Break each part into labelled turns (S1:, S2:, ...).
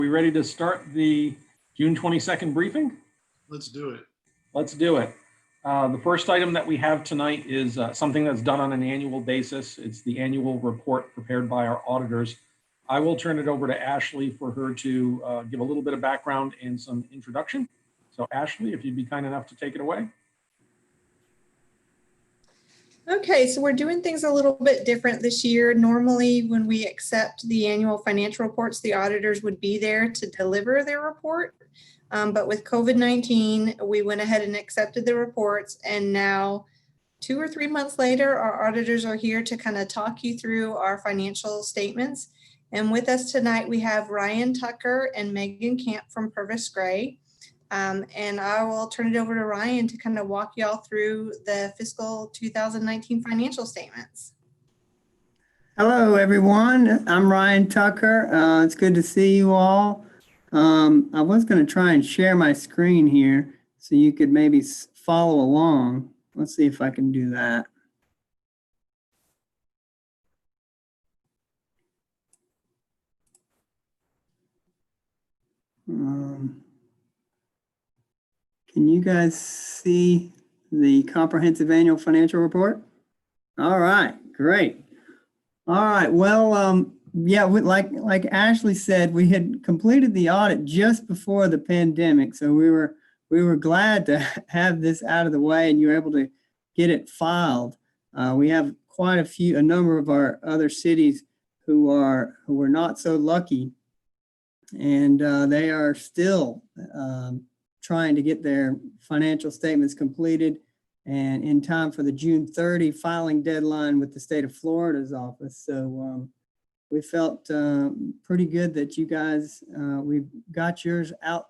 S1: We ready to start the June 22nd briefing?
S2: Let's do it.
S1: Let's do it. The first item that we have tonight is something that's done on an annual basis. It's the annual report prepared by our auditors. I will turn it over to Ashley for her to give a little bit of background and some introduction. So Ashley, if you'd be kind enough to take it away.
S3: Okay, so we're doing things a little bit different this year. Normally, when we accept the annual financial reports, the auditors would be there to deliver their report. But with COVID-19, we went ahead and accepted the reports. And now 2 or 3 months later, our auditors are here to kind of talk you through our financial statements. And with us tonight, we have Ryan Tucker and Megan Camp from Purvis Gray. And I will turn it over to Ryan to kind of walk y'all through the fiscal 2019 financial statements.
S4: Hello, everyone. I'm Ryan Tucker. It's good to see you all. I was going to try and share my screen here so you could maybe follow along. Let's see if I can do that. Can you guys see the comprehensive annual financial report? All right, great. All right, well, yeah, like Ashley said, we had completed the audit just before the pandemic, so we were glad to have this out of the way, and you were able to get it filed. We have quite a number of our other cities who were not so lucky, and they are still trying to get their financial statements completed and in time for the June 30 filing deadline with the state of Florida's office. So we felt pretty good that you guys, we got yours out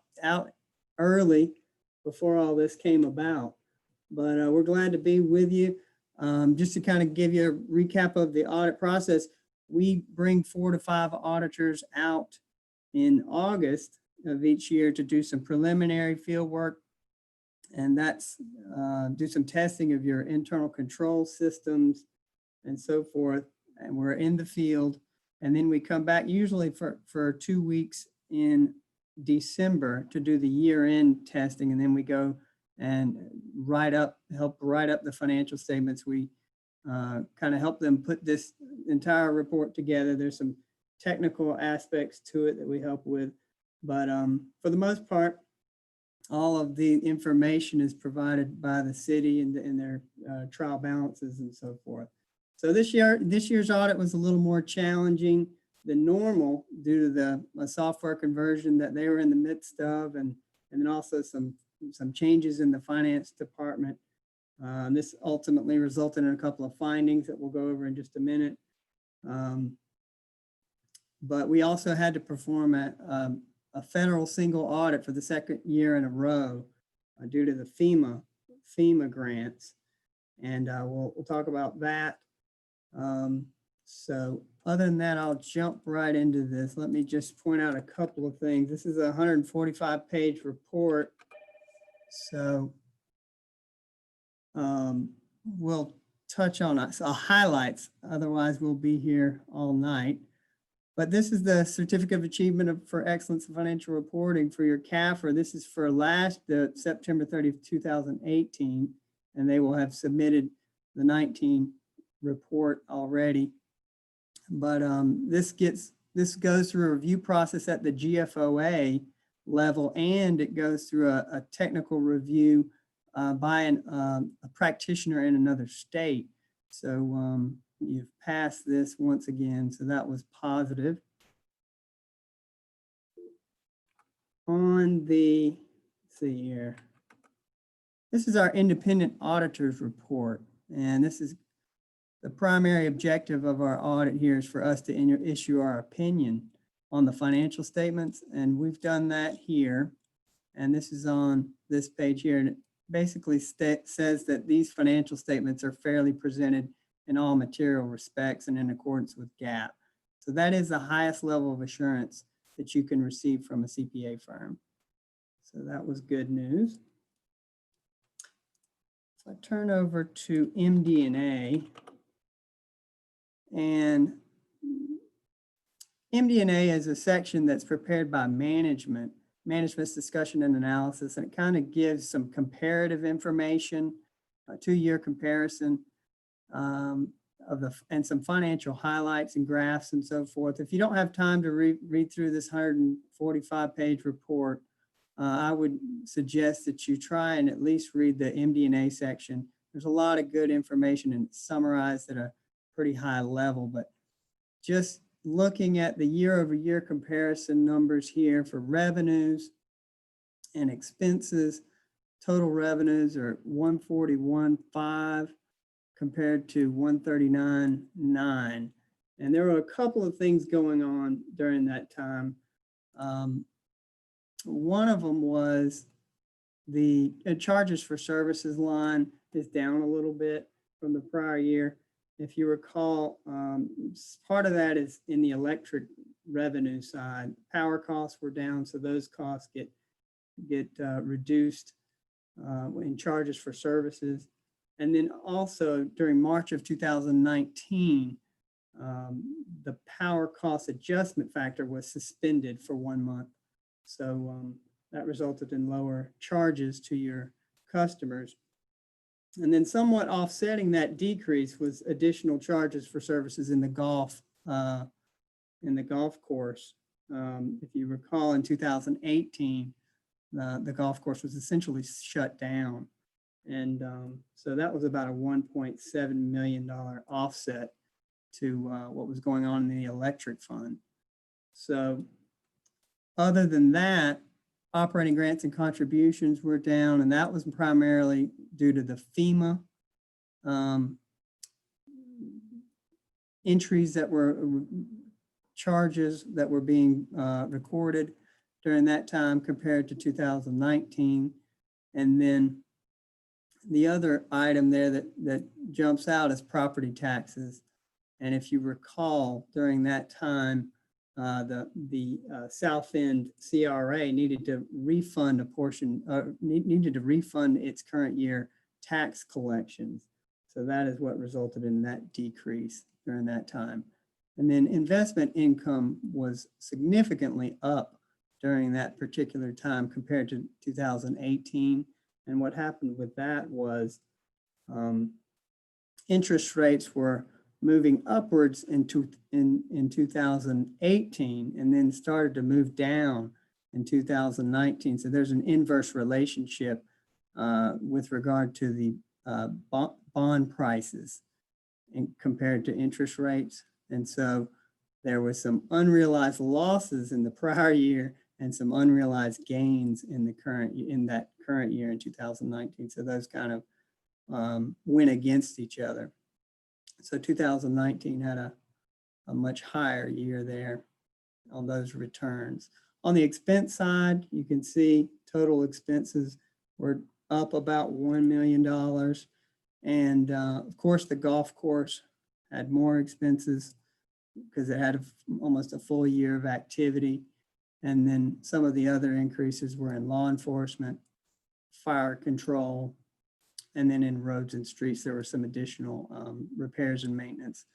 S4: early before all this came about. But we're glad to be with you. Just to kind of give you a recap of the audit process, we bring 4 to 5 auditors out in August of each year to do some preliminary field work, and that's do some testing of your internal control systems and so forth. And we're in the field, and then we come back usually for 2 weeks in December to do the year-end testing, and then we go and help write up the financial statements. We kind of help them put this entire report together. There's some technical aspects to it that we help with. But for the most part, all of the information is provided by the city and their trial balances and so forth. So this year's audit was a little more challenging than normal due to the software conversion that they were in the midst of, and then also some changes in the finance department. This ultimately resulted in a couple of findings that we'll go over in just a minute. But we also had to perform a federal single audit for the second year in a row due to the FEMA grants. And we'll talk about that. So other than that, I'll jump right into this. Let me just point out a couple of things. This is a 145-page report. So we'll touch on highlights, otherwise we'll be here all night. But this is the Certificate of Achievement for Excellence in Financial Reporting for your CAFR. This is for September 30th, 2018, and they will have submitted the 19 report already. But this goes through a review process at the GFOA level, and it goes through a technical review by a practitioner in another state. So you've passed this once again, so that was positive. On the, let's see here, this is our independent auditors report, and this is the primary objective of our audit here is for us to issue our opinion on the financial statements, and we've done that here, and this is on this page here, and it basically says that these financial statements are fairly presented in all material respects and in accordance with GAAP. So that is the highest level of assurance that you can receive from a CPA firm. So that was good news. So I turn over to MD&A, and MD&A is a section that's prepared by management's discussion and analysis, and it kind of gives some comparative information, a 2-year comparison and some financial highlights and graphs and so forth. If you don't have time to read through this 145-page report, I would suggest that you try and at least read the MD&A section. There's a lot of good information and it's summarized at a pretty high level, but just looking at the year-over-year comparison numbers here for revenues and expenses, total revenues are 141.5 compared to 139.9. And there were a couple of things going on during that time. One of them was the charges for services line is down a little bit from the prior year. If you recall, part of that is in the electric revenue side. Power costs were down, so those costs get reduced in charges for services. And then also during March of 2019, the power cost adjustment factor was suspended for 1 month. So that resulted in lower charges to your customers. And then somewhat offsetting that decrease was additional charges for services in the golf course. If you recall, in 2018, the golf course was essentially shut down. And so that was about a $1.7 million offset to what was going on in the electric fund. So other than that, operating grants and contributions were down, and that was primarily due to the FEMA entries that were charges that were being recorded during that time compared to 2019. And then the other item there that jumps out is property taxes. And if you recall, during that time, the South End CRA needed to refund a portion, needed to refund its current year tax collections. So that is what resulted in that decrease during that time. And then investment income was significantly up during that particular time compared to 2018. And what happened with that was interest rates were moving upwards in 2018 and then started to move down in 2019. So there's an inverse relationship with regard to the bond prices compared to interest rates. And so there was some unrealized losses in the prior year and some unrealized gains in that current year in 2019. So those kind of went against each other. So 2019 had a much higher year there on those returns. On the expense side, you can see total expenses were up about $1 million. And of course, the golf course had more expenses because it had almost a full year of activity. And then some of the other increases were in law enforcement, fire control, and then in roads and streets, there were some additional repairs and maintenance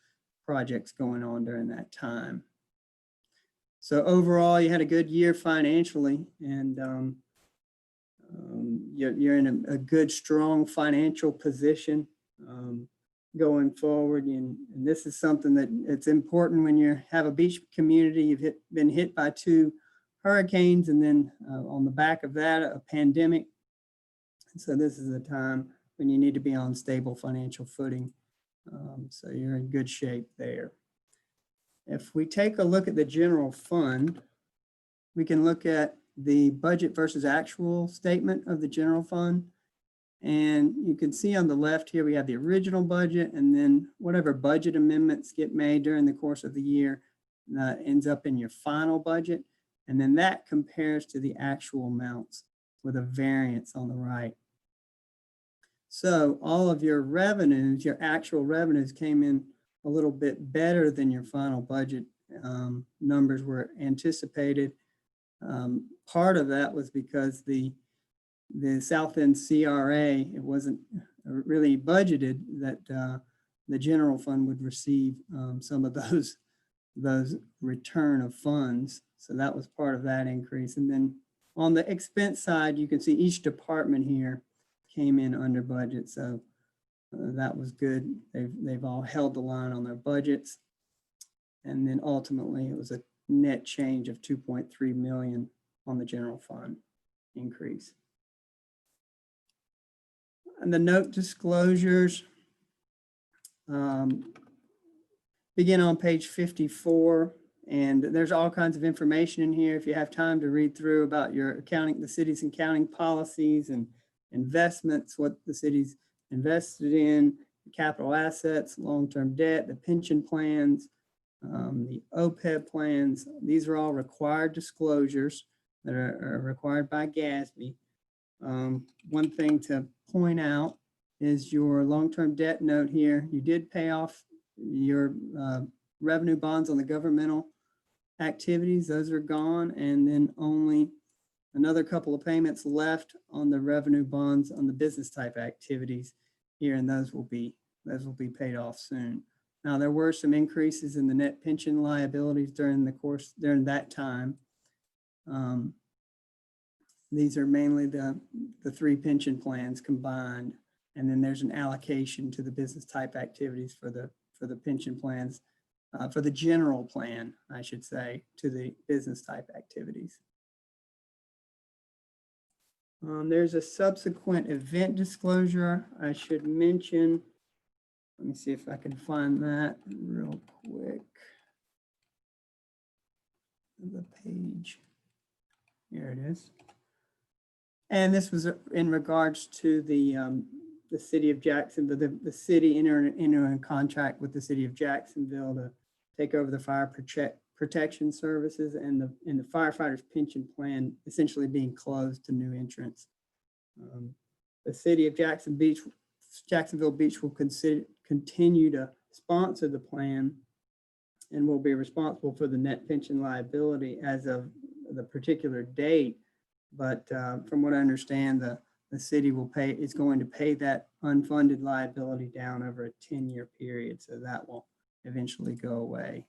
S4: projects going on during that time. So overall, you had a good year financially, and you're in a good, strong financial position going forward. And this is something that it's important when you have a beach community. You've been hit by 2 hurricanes, and then on the back of that, a pandemic. So this is a time when you need to be on stable financial footing. So you're in good shape there. If we take a look at the general fund, we can look at the budget versus actual statement of the general fund. And you can see on the left here, we have the original budget, and then whatever budget amendments get made during the course of the year ends up in your final budget. And then that compares to the actual amounts with a variance on the right. So all of your revenues, your actual revenues came in a little bit better than your final budget numbers were anticipated. Part of that was because the South End CRA, it wasn't really budgeted that the general fund would receive some of those those return of funds. So that was part of that increase. And then on the expense side, you can see each department here came in under budget. So that was good. They've all held the line on their budgets. And then ultimately it was a net change of 2.3 million on the general fund increase. And the note disclosures begin on page 54. And there's all kinds of information in here. If you have time to read through about your accounting, the city's accounting policies and investments, what the city's invested in, capital assets, long-term debt, the pension plans, the OPEB plans. These are all required disclosures that are required by GASB. One thing to point out is your long-term debt note here. You did pay off your revenue bonds on the governmental activities. Those are gone. And then only another couple of payments left on the revenue bonds on the business type activities here. And those will be paid off soon. Now, there were some increases in the net pension liabilities during that time. These are mainly the three pension plans combined. And then there's an allocation to the business type activities for the pension plans, for the general plan, I should say, to the business type activities. There's a subsequent event disclosure I should mention. Let me see if I can find that real quick. The page, here it is. And this was in regards to the city of Jacksonville. The city entered a contract with the city of Jacksonville to take over the fire protection services and the firefighters pension plan essentially being closed to new entrants. The city of Jacksonville Beach will continue to sponsor the plan and will be responsible for the net pension liability as of the particular date. But from what I understand, the city is going to pay that unfunded liability down over a 10-year period. So that will eventually go away.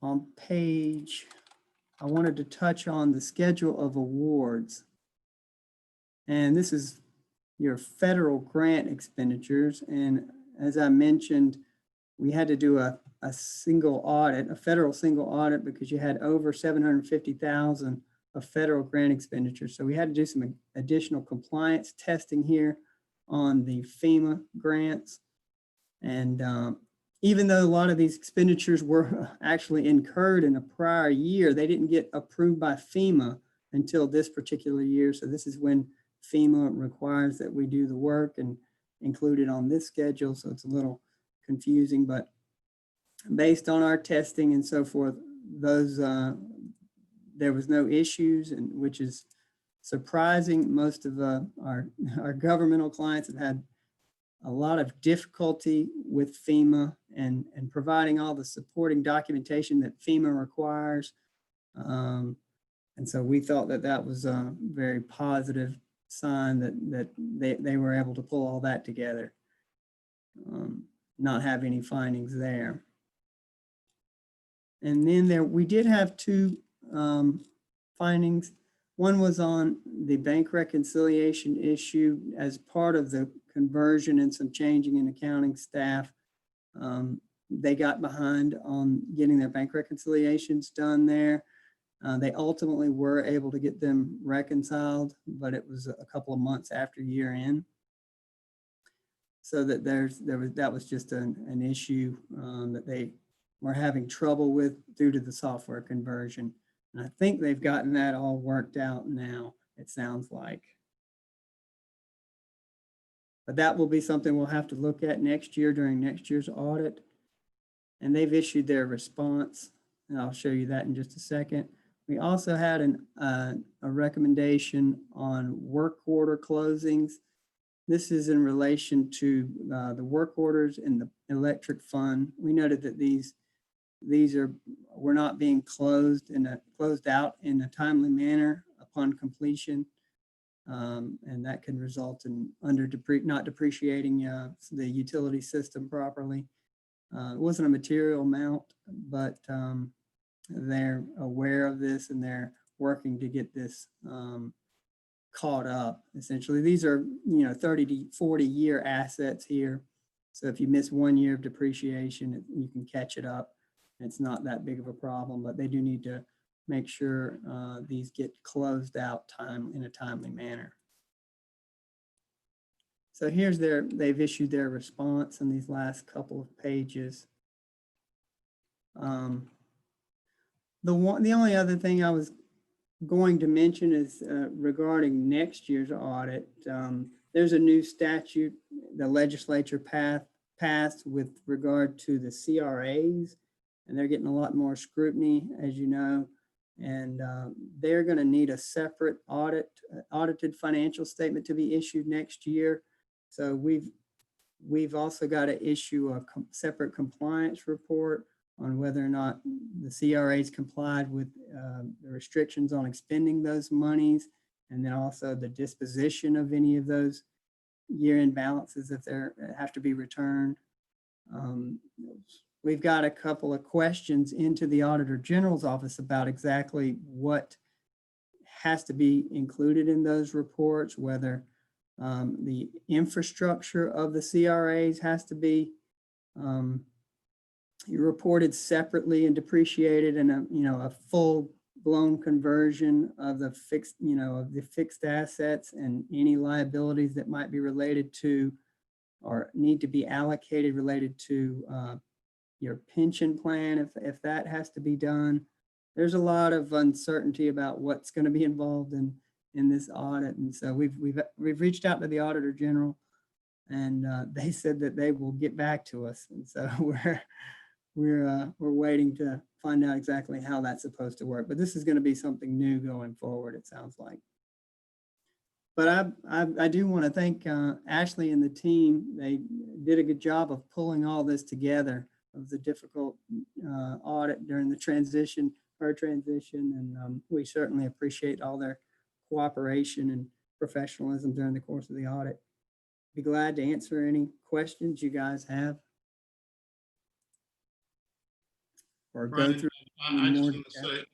S4: On page, I wanted to touch on the schedule of awards. And this is your federal grant expenditures. And as I mentioned, we had to do a single audit, a federal single audit, because you had over 750,000 of federal grant expenditures. So we had to do some additional compliance testing here on the FEMA grants. And even though a lot of these expenditures were actually incurred in a prior year, they didn't get approved by FEMA until this particular year. So this is when FEMA requires that we do the work and include it on this schedule. So it's a little confusing, but based on our testing and so forth, there was no issues, and which is surprising. Most of our governmental clients have had a lot of difficulty with FEMA and providing all the supporting documentation that FEMA requires. And so we thought that was a very positive sign that they were able to pull all that together, not have any findings there. And then we did have two findings. One was on the bank reconciliation issue as part of the conversion and some changing in accounting staff. They got behind on getting their bank reconciliations done there. They ultimately were able to get them reconciled, but it was a couple of months after year end. So that that was just an issue that they were having trouble with due to the software conversion. And I think they've gotten that all worked out now, it sounds like. But that will be something we'll have to look at next year during next year's audit. And they've issued their response, and I'll show you that in just a second. We also had a recommendation on work order closings. This is in relation to the work orders in the electric fund. We noted that these were not being closed out in a timely manner upon completion, and that can result in not depreciating the utility system properly. it wasn't a material amount, but they're aware of this and they're working to get this caught up. Essentially, these are 30 to 40 year assets here. So if you miss 1 year of depreciation, you can catch it up. It's not that big of a problem, but they do need to make sure these get closed out in a timely manner. So here's they've issued their response in these last couple of pages. The only other thing I was going to mention is regarding next year's audit. There's a new statute the legislature passed with regard to the CRAs, and they're getting a lot more scrutiny, as you know, and they're going to need a separate audited financial statement to be issued next year. So we've also got to issue a separate compliance report on whether or not the CRAs complied with the restrictions on expending those monies, and then also the disposition of any of those year-end balances if they have to be returned. We've got a couple of questions into the Auditor General's office about exactly what has to be included in those reports, whether the infrastructure of the CRAs has to be reported separately and depreciated, and a full-blown conversion of the fixed assets and any liabilities that might be related to or need to be allocated related to your pension plan, if that has to be done. There's a lot of uncertainty about what's going to be involved in this audit, and so we've reached out to the Auditor General, and they said that they will get back to us, and so we're waiting to find out exactly how that's supposed to work. But this is going to be something new going forward, it sounds like. But I do want to thank Ashley and the team. They did a good job of pulling all this together. It was a difficult audit during the transition, and we certainly appreciate all their cooperation and professionalism during the course of the audit. Be glad to answer any questions you guys have. Or
S2: Brian,
S4: go through
S2: I just wanted to say,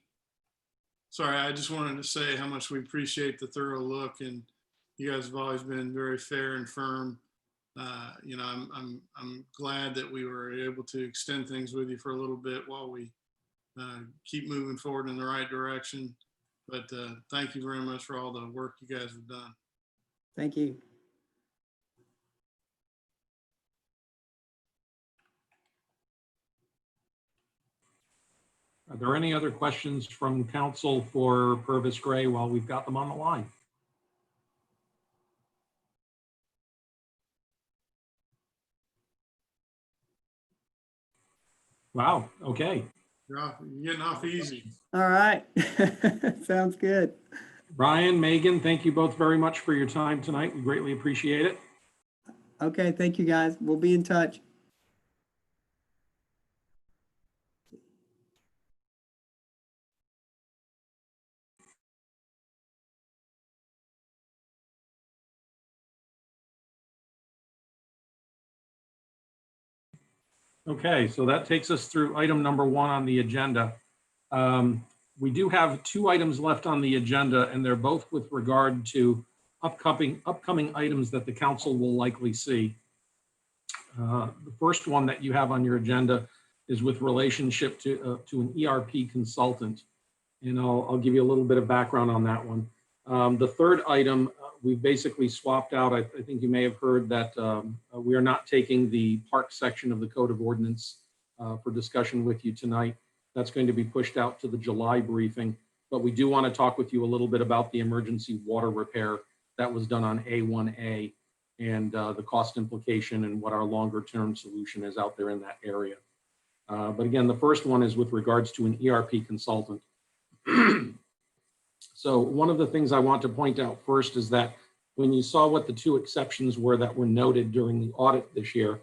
S2: sorry, I just wanted to say how much we appreciate the thorough look, and you guys have always been very fair and firm. I'm glad that we were able to extend things with you for a little bit while we keep moving forward in the right direction. But thank you very much for all the work you guys have done.
S4: Thank you.
S1: Are there any other questions from council for Purvis Gray while we've got them on the line? Wow, okay.
S2: You're getting off easy.
S4: All right. Sounds good.
S1: Brian, Megan, thank you both very much for your time tonight. We greatly appreciate it.
S4: Okay, thank you guys. We'll be in touch.
S1: Okay, so that takes us through item number 1 on the agenda. We do have 2 items left on the agenda, and they're both with regard to upcoming items that the council will likely see. The first one that you have on your agenda is with relationship to an ERP consultant, and I'll give you a little bit of background on that one. The third item, we've basically swapped out. I think you may have heard that we are not taking the park section of the Code of Ordinance for discussion with you tonight. That's going to be pushed out to the July briefing, but we do want to talk with you a little bit about the emergency water repair that was done on A1A and the cost implication and what our longer term solution is out there in that area. But again, the first one is with regards to an ERP consultant. So one of the things I want to point out first is that when you saw what the 2 exceptions were that were noted during the audit this year,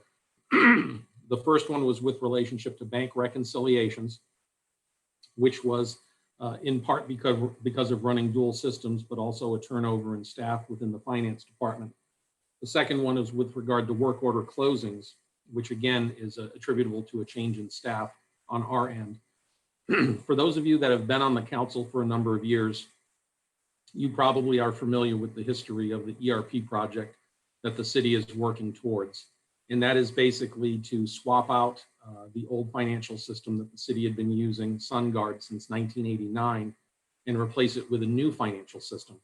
S1: the first one was with relationship to bank reconciliations, which was in part because of running dual systems, but also a turnover in staff within the finance department. The second one is with regard to work order closings, which again is attributable to a change in staff on our end. For those of you that have been on the council for a number of years, you probably are familiar with the history of the ERP project that the city is working towards. And that is basically to swap out the old financial system that the city had been using, SunGuard, since 1989, and replace it with a new financial system.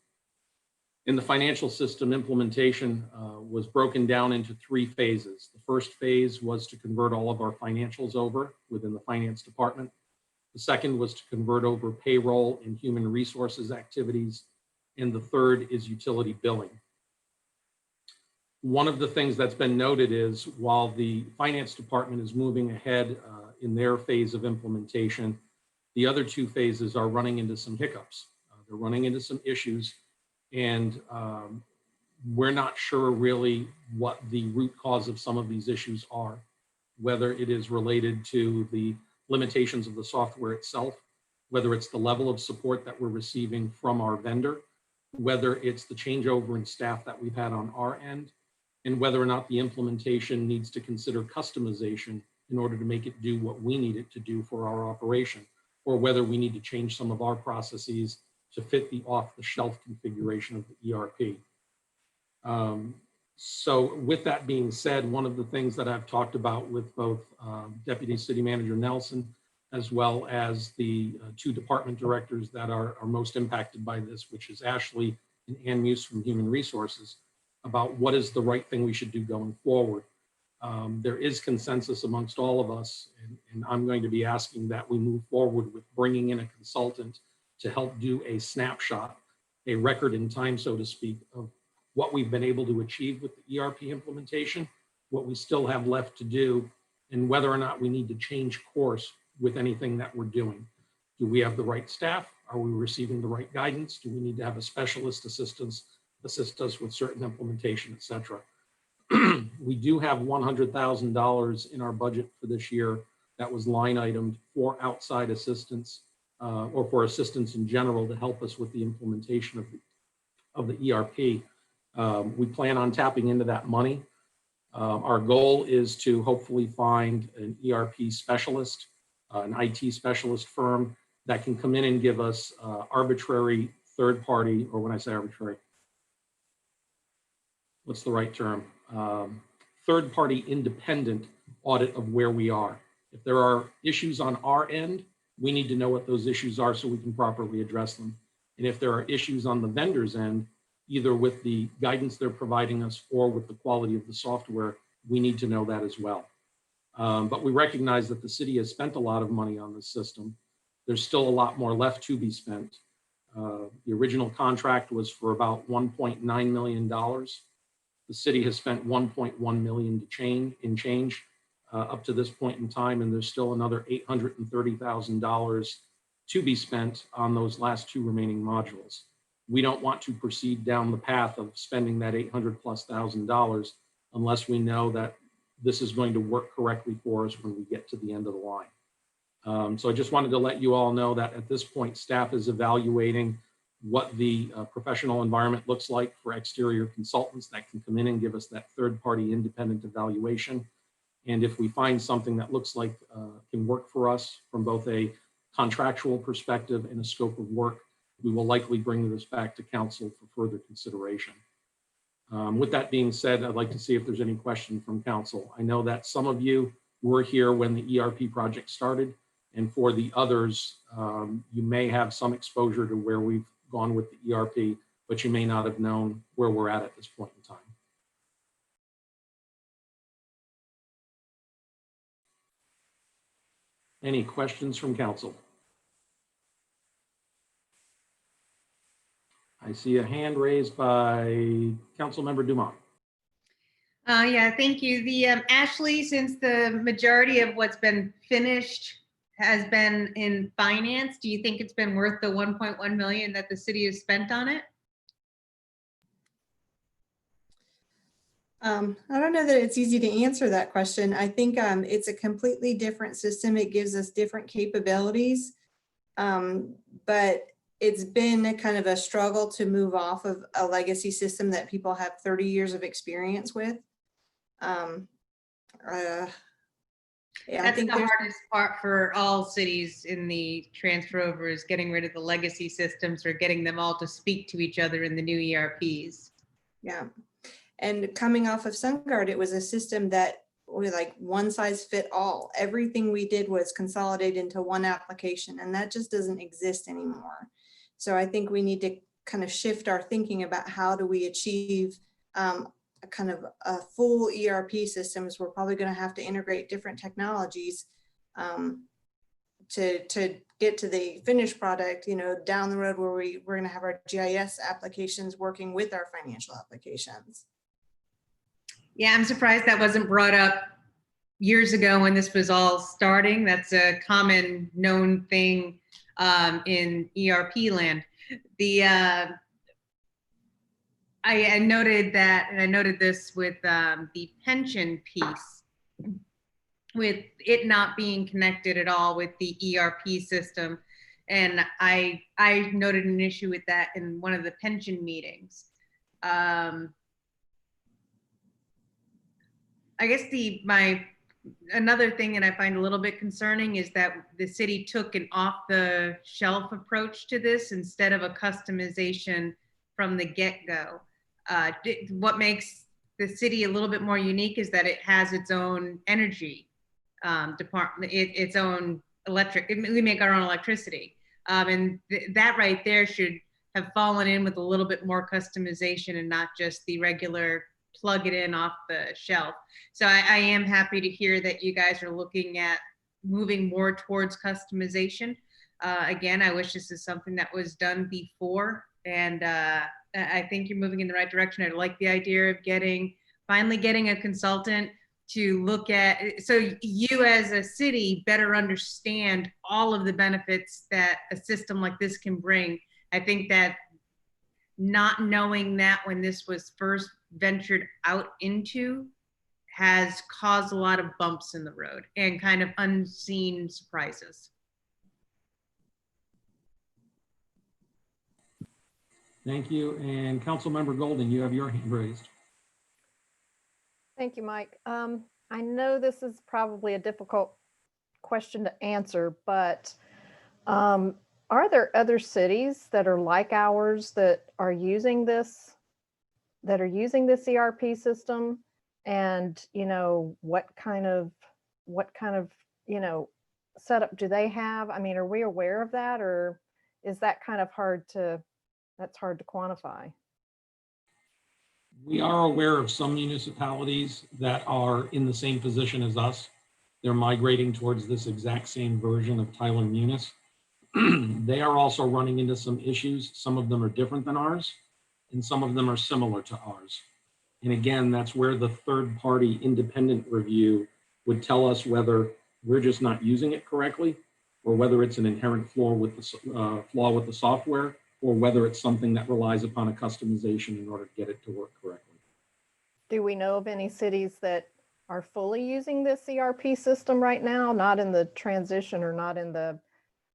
S1: In the financial system, implementation was broken down into 3 phases. The first phase was to convert all of our financials over within the finance department. The second was to convert over payroll and human resources activities. And the third is utility billing. One of the things that's been noted is while the finance department is moving ahead in their phase of implementation, the other 2 phases are running into some hiccups. They're running into some issues, and we're not sure really what the root cause of some of these issues are, whether it is related to the limitations of the software itself, whether it's the level of support that we're receiving from our vendor, whether it's the changeover in staff that we've had on our end, and whether or not the implementation needs to consider customization in order to make it do what we need it to do for our operation, or whether we need to change some of our processes to fit the off-the-shelf configuration of the ERP. So with that being said, one of the things that I've talked about with both Deputy City Manager Nelson, as well as the 2 department directors that are most impacted by this, which is Ashley and Ann Muse from Human Resources, about what is the right thing we should do going forward. There is consensus amongst all of us, and I'm going to be asking that we move forward with bringing in a consultant to help do a snapshot, a record in time, so to speak, of what we've been able to achieve with the ERP implementation, what we still have left to do, and whether or not we need to change course with anything that we're doing. Do we have the right staff? Are we receiving the right guidance? Do we need to have a specialist assist us with certain implementation, et cetera? We do have $100,000 in our budget for this year that was line itemed for outside assistance or for assistance in general to help us with the implementation of the ERP. We plan on tapping into that money. Our goal is to hopefully find an ERP specialist, an IT specialist firm that can come in and give us arbitrary third party, or when I say arbitrary, what's the right term? Third party independent audit of where we are. If there are issues on our end, we need to know what those issues are so we can properly address them. And if there are issues on the vendor's end, either with the guidance they're providing us or with the quality of the software, we need to know that as well. But we recognize that the city has spent a lot of money on this system. There's still a lot more left to be spent. The original contract was for about $1.9 million. The city has spent $1.1 million in change up to this point in time, and there's still another $830,000 to be spent on those last 2 remaining modules. We don't want to proceed down the path of spending that $800,000+ unless we know that this is going to work correctly for us when we get to the end of the line. So I just wanted to let you all know that at this point, staff is evaluating what the professional environment looks like for exterior consultants that can come in and give us that third-party independent evaluation. And if we find something that looks like can work for us from both a contractual perspective and a scope of work, we will likely bring this back to council for further consideration. With that being said, I'd like to see if there's any question from council. I know that some of you were here when the ERP project started, and for the others, you may have some exposure to where we've gone with the ERP, but you may not have known where we're at this point in time. Any questions from council? I see a hand raised by Councilmember Dumont.
S5: Yeah, thank you. The Ashley, since the majority of what's been finished has been in finance, do you think it's been worth the 1.1 million that the city has spent on it?
S3: I don't know that it's easy to answer that question. I think it's a completely different system. It gives us different capabilities, but it's been a kind of a struggle to move off of a legacy system that people have 30 years of experience with. Yeah, I
S5: That's
S3: think
S5: the
S3: there's,
S5: hardest part for all cities in the transfer over is getting rid of the legacy systems or getting them all to speak to each other in the new ERPs.
S3: yeah. And coming off of SunGuard, it was a system that was like one size fit all. Everything we did was consolidated into one application, and that just doesn't exist anymore. So I think we need to kind of shift our thinking about how do we achieve a kind of a full ERP systems. We're probably going to have to integrate different technologies to get to the finished product, you know, down the road where we're going to have our GIS applications working with our financial applications.
S5: Yeah, I'm surprised that wasn't brought up years ago when this was all starting. That's a common known thing in ERP land. The I noted that, and I noted this with the pension piece, with it not being connected at all with the ERP system. And I noted an issue with that in one of the pension meetings. I guess another thing that I find a little bit concerning is that the city took an off-the-shelf approach to this instead of a customization from the get-go. What makes the city a little bit more unique is that it has its own energy department, its own electric. We make our own electricity, and that right there should have fallen in with a little bit more customization and not just the regular plug it in off the shelf. So I am happy to hear that you guys are looking at moving more towards customization. Again, I wish this is something that was done before, and I think you're moving in the right direction. I like the idea of finally getting a consultant to look at, so you as a city better understand all of the benefits that a system like this can bring. I think that not knowing that when this was first ventured out into has caused a lot of bumps in the road and kind of unseen surprises.
S1: Thank you. And Councilmember Golden, you have your hand raised.
S6: Thank you, Mike. I know this is probably a difficult question to answer, but are there other cities that are like ours that are using this ERP system? And, you know, what kind of, you know, setup do they have? I mean, are we aware of that, or is that kind of hard to quantify?
S1: We are aware of some municipalities that are in the same position as us. They're migrating towards this exact same version of Tyler Munis. They are also running into some issues. Some of them are different than ours, and some of them are similar to ours. And again, that's where the third-party independent review would tell us whether we're just not using it correctly, or whether it's an inherent flaw with the software, or whether it's something that relies upon a customization in order to get it to work correctly.
S6: Do we know of any cities that are fully using this ERP system right now, not in the transition or not in the,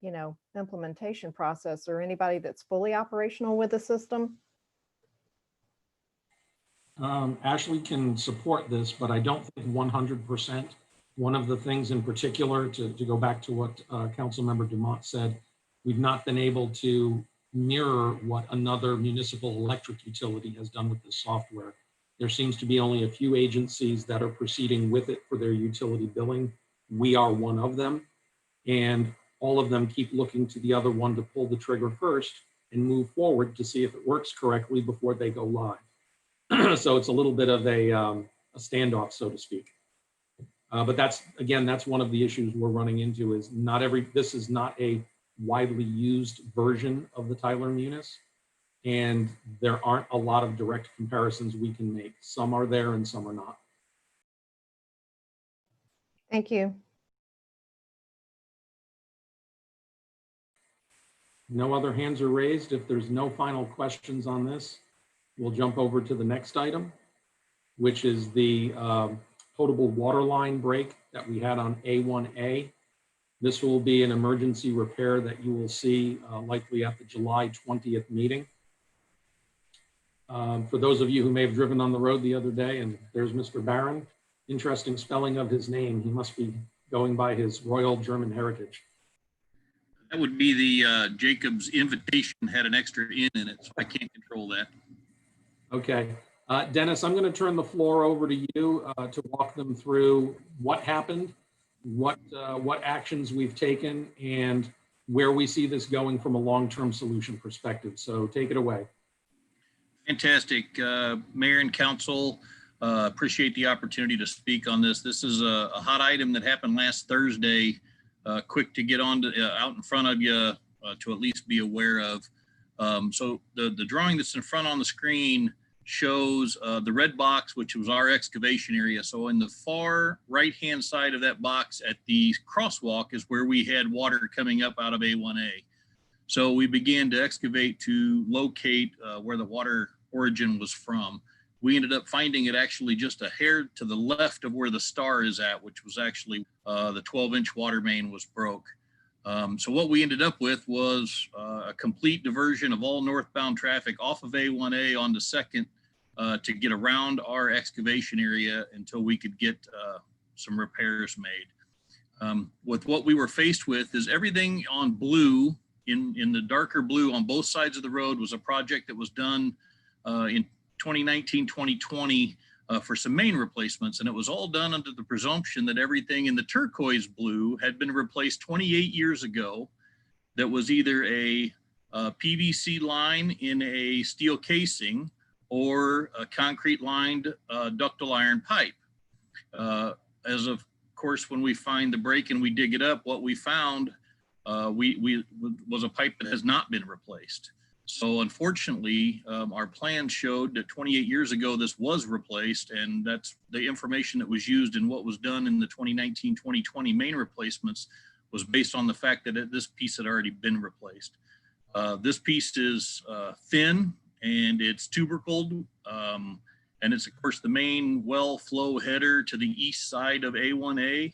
S6: you know, implementation process, or anybody that's fully operational with the system?
S1: Ashley can support this, but I don't think 100%. One of the things in particular, to go back to what Councilmember Dumont said, we've not been able to mirror what another municipal electric utility has done with this software. There seems to be only a few agencies that are proceeding with it for their utility billing. We are one of them, and all of them keep looking to the other one to pull the trigger first and move forward to see if it works correctly before they go live. So it's a little bit of a standoff, so to speak. But that's one of the issues we're running into, is this is not a widely used version of the Tyler Munis, and there aren't a lot of direct comparisons we can make. Some are there and some are not.
S6: Thank you.
S1: No other hands are raised. If there's no final questions on this, we'll jump over to the next item, which is the potable water line break that we had on A1A. This will be an emergency repair that you will see likely at the July 20th meeting. For those of you who may have driven on the road the other day, and there's Mr. Barron, Interesting spelling of his name. He must be going by his royal German heritage.
S7: That would be the Jacob's invitation had an extra N in it, so I can't control that.
S1: Okay. Dennis, I'm going to turn the floor over to you to walk them through what happened, what actions we've taken, and where we see this going from a long-term solution perspective. So take it away.
S7: Fantastic. Mayor and council, appreciate the opportunity to speak on this. This is a hot item that happened last Thursday. Quick to get on to, out in front of you to at least be aware of. So the drawing that's in front on the screen shows the red box, which was our excavation area. So in the far right-hand side of that box at the crosswalk is where we had water coming up out of A1A. So we began to excavate to locate where the water origin was from. We ended up finding it actually just a hair to the left of where the star is at, which was actually the 12-inch water main was broke. So what we ended up with was a complete diversion of all northbound traffic off of A1A onto 2nd to get around our excavation area until we could get some repairs made. With what we were faced with is everything on blue, in the darker blue on both sides of the road was a project that was done in 2019, 2020 for some main replacements. And it was all done under the presumption that everything in the turquoise blue had been replaced 28 years ago. That was either a PVC line in a steel casing or a concrete lined ductile iron pipe. As of course, when we find the break and we dig it up, what we found was a pipe that has not been replaced. So unfortunately, our plan showed that 28 years ago, this was replaced, and that's the information that was used in what was done in the 2019-2020 main replacements was based on the fact that this piece had already been replaced. This piece is thin and it's tubercled, and it's of course the main well flow header to the east side of A1A.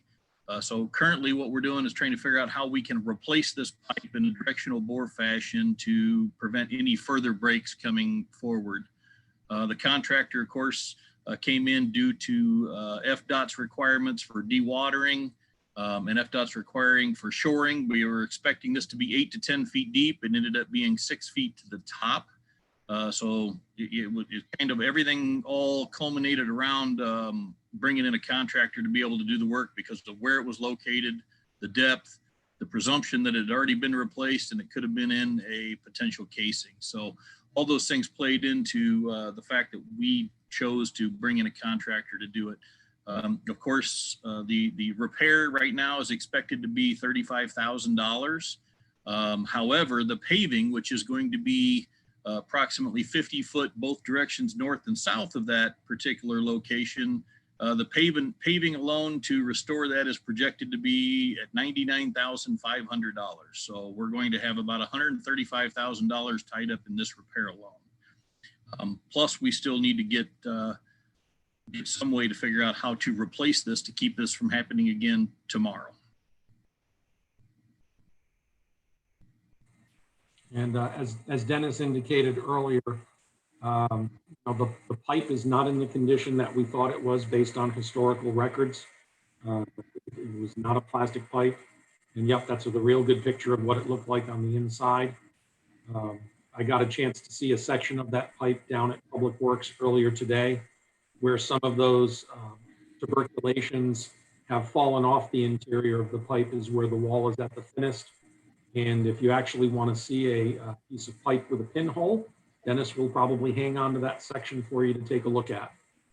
S7: So currently what we're doing is trying to figure out how we can replace this pipe in a directional bore fashion to prevent any further breaks coming forward. The contractor, of course, came in due to FDOT's requirements for dewatering and FDOT's requiring for shoring. We were expecting this to be 8 to 10 feet deep. It ended up being 6 feet to the top. So it kind of everything all culminated around bringing in a contractor to be able to do the work because of where it was located, the depth, the presumption that it had already been replaced and it could have been in a potential casing. So all those things played into the fact that we chose to bring in a contractor to do it. Of course, the repair right now is expected to be $35,000. However, the paving, which is going to be approximately 50 foot both directions north and south of that particular location, the paving alone to restore that is projected to be at $99,500. So we're going to have about $135,000 tied up in this repair alone. Plus, we still need to get some way to figure out how to replace this to keep this from happening again tomorrow.
S1: And as Dennis indicated earlier, the pipe is not in the condition that we thought it was based on historical records. It was not a plastic pipe. And yep, that's a real good picture of what it looked like on the inside. I got a chance to see a section of that pipe down at Public Works earlier today, where some of those tuberculations have fallen off the interior of the pipe is where the wall is at the thinnest. And if you actually want to see a piece of pipe with a pinhole, Dennis will probably hang on to that section for you to take a look at.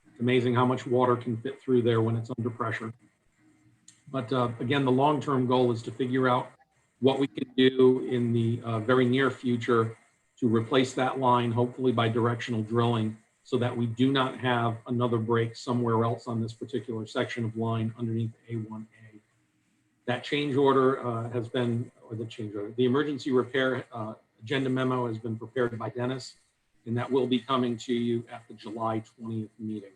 S1: It's amazing how much water can fit through there when it's under pressure. But again, the long-term goal is to figure out what we can do in the very near future to replace that line, hopefully by directional drilling, so that we do not have another break somewhere else on this particular section of line underneath A1A. That change order has been, or the emergency repair agenda memo has been prepared by Dennis, and that will be coming to you at the July 20th meeting.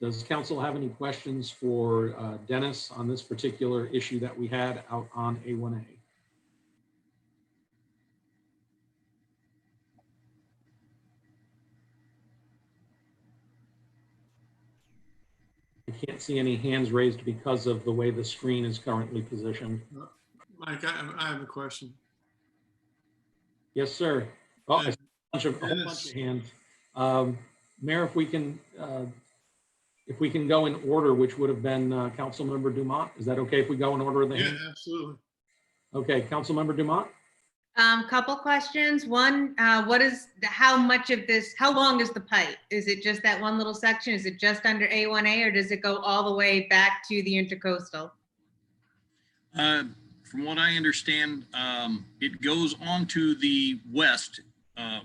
S1: Does council have any questions for Dennis on this particular issue that we had out on A1A? can't see any hands raised because of the way the screen is currently positioned.
S2: Mike, I have a question.
S1: Yes, sir. Oh, I see a whole bunch
S2: Dennis.
S1: of hands. Mayor, if we can go in order, which would have been Councilmember Dumont. Is that okay if we go in order of the
S2: Yeah,
S1: hand?
S2: absolutely.
S1: Okay, Councilmember Dumont?
S5: Couple questions. One, how much of this, how long is the pipe? Is it just that one little section? Is it just under A1A, or does it go all the way back to the intercoastal?
S7: From what I understand, it goes on to the west.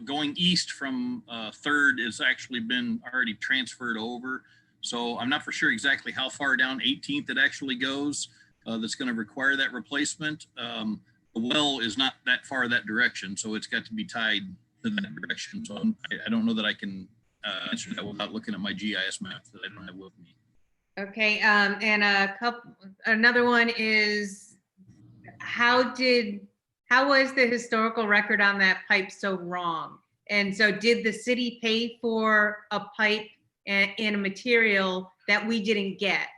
S7: Going east from 3rd has actually been already transferred over. So I'm not for sure exactly how far down 18th it actually goes that's going to require that replacement. The well is not that far that direction, so it's got to be tied to that direction. So I don't know that I can answer that without looking at my GIS map that I don't have with me.
S5: Okay, and another one is, how was the historical record on that pipe so wrong? And so did the city pay for a pipe and a material that we didn't get?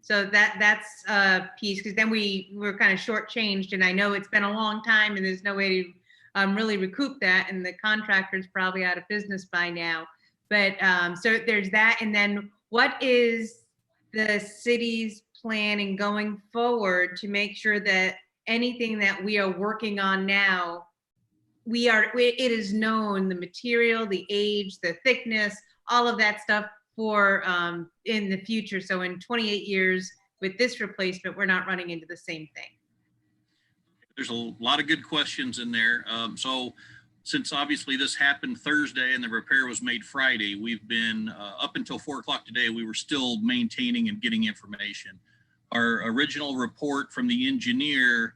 S5: So that's a piece, because then we were kind of shortchanged, and I know it's been a long time and there's no way to really recoup that, and the contractor's probably out of business by now. But so there's that. And then what is the city's plan in going forward to make sure that anything that we are working on now, it is known, the material, the age, the thickness, all of that stuff for in the future. So in 28 years with this replacement, we're not running into the same thing.
S7: There's a lot of good questions in there. So since obviously this happened Thursday and the repair was made Friday, we've been up until 4 o'clock today, we were still maintaining and getting information. Our original report from the engineer,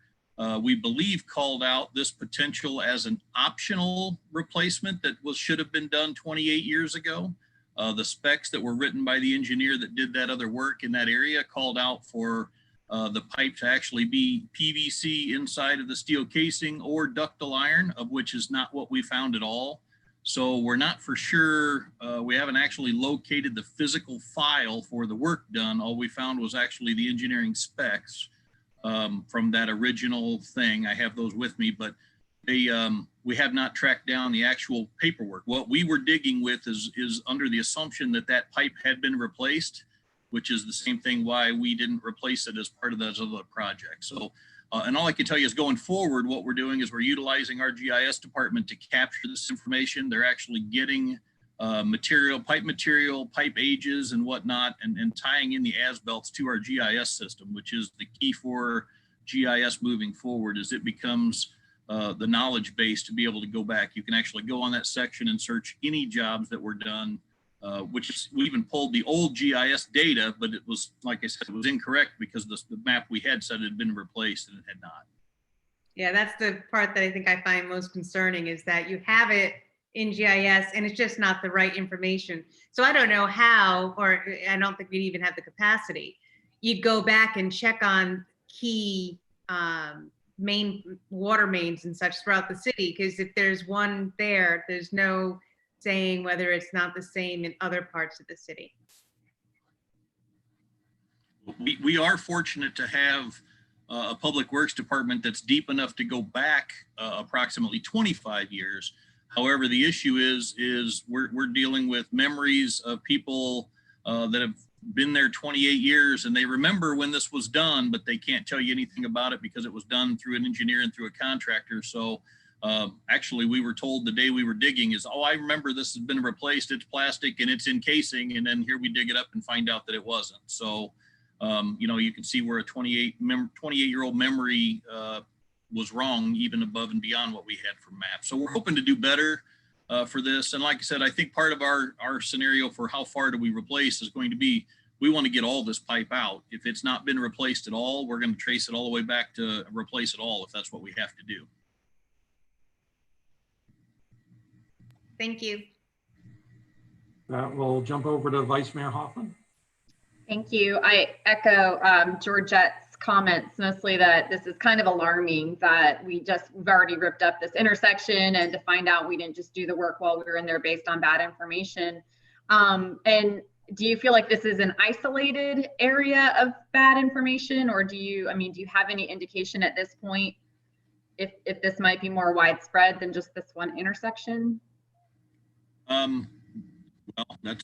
S7: we believe, called out this potential as an optional replacement that should have been done 28 years ago. The specs that were written by the engineer that did that other work in that area called out for the pipe to actually be PVC inside of the steel casing or ductile iron, of which is not what we found at all. So we're not for sure. We haven't actually located the physical file for the work done. All we found was actually the engineering specs from that original thing. I have those with me, but we have not tracked down the actual paperwork. What we were digging with is under the assumption that that pipe had been replaced, which is the same thing why we didn't replace it as part of those other projects. So, and all I can tell you is going forward, what we're doing is we're utilizing our GIS department to capture this information. They're actually getting pipe ages and whatnot, and tying in the as-belts to our GIS system, which is the key for GIS moving forward, as it becomes the knowledge base to be able to go back. You can actually go on that section and search any jobs that were done, which is, we even pulled the old GIS data, but it was, like I said, it was incorrect because the map we had said it had been replaced and it had not.
S5: Yeah, that's the part that I think I find most concerning, is that you have it in GIS and it's just not the right information. So I don't know how, or I don't think we'd even have the capacity. You'd go back and check on key main water mains and such throughout the city, because if there's one there, there's no saying whether it's not the same in other parts of the city.
S7: We are fortunate to have a public works department that's deep enough to go back approximately 25 years. However, the issue is we're dealing with memories of people that have been there 28 years, and they remember when this was done, but they can't tell you anything about it because it was done through an engineer and through a contractor. So actually, we were told the day we were digging is, oh, I remember this has been replaced. It's plastic and it's encasing. And then here we dig it up and find out that it wasn't. So, you know, you can see where a 28-year-old memory was wrong, even above and beyond what we had from maps. So we're hoping to do better for this. And like I said, I think part of our scenario for how far do we replace is going to be, we want to get all this pipe out. If it's not been replaced at all, we're going to trace it all the way back to replace it all if that's what we have to do.
S5: Thank you.
S1: We'll jump over to Vice Mayor Hoffman.
S8: Thank you. I echo Georgette's comments, mostly that this is kind of alarming that we've already ripped up this intersection, and to find out we didn't just do the work while we were in there based on bad information. And do you feel like this is an isolated area of bad information, or do you have any indication at this point if this might be more widespread than just this one intersection?
S7: Well, that's